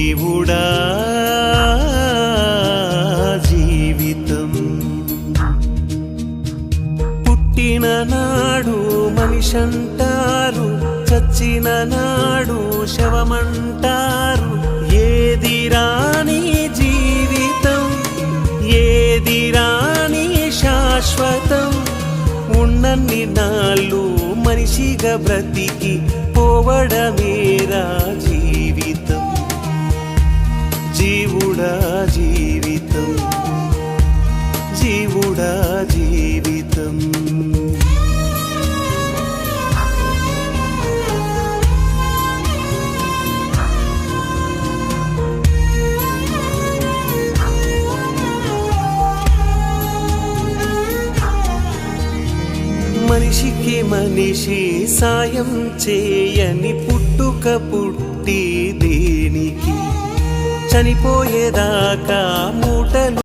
జీవుడా జీవితం పుట్టిన నాడు మనిషంటారు, చచ్చిన నాడు శవమంటారు. ఏది రాని జీవితం, ఏది రాని శాశ్వతం. ఉన్నన్ని నాళ్ళు మనిషిగా బ్రతికి పోవడమేరా జీవితం. జీవుడా జీవితం, జీవుడా జీవితం. మనిషికి మనిషి సాయం చేయని పుట్టుక పుట్టి దేనికి? చనిపోయేదాకా మూటలు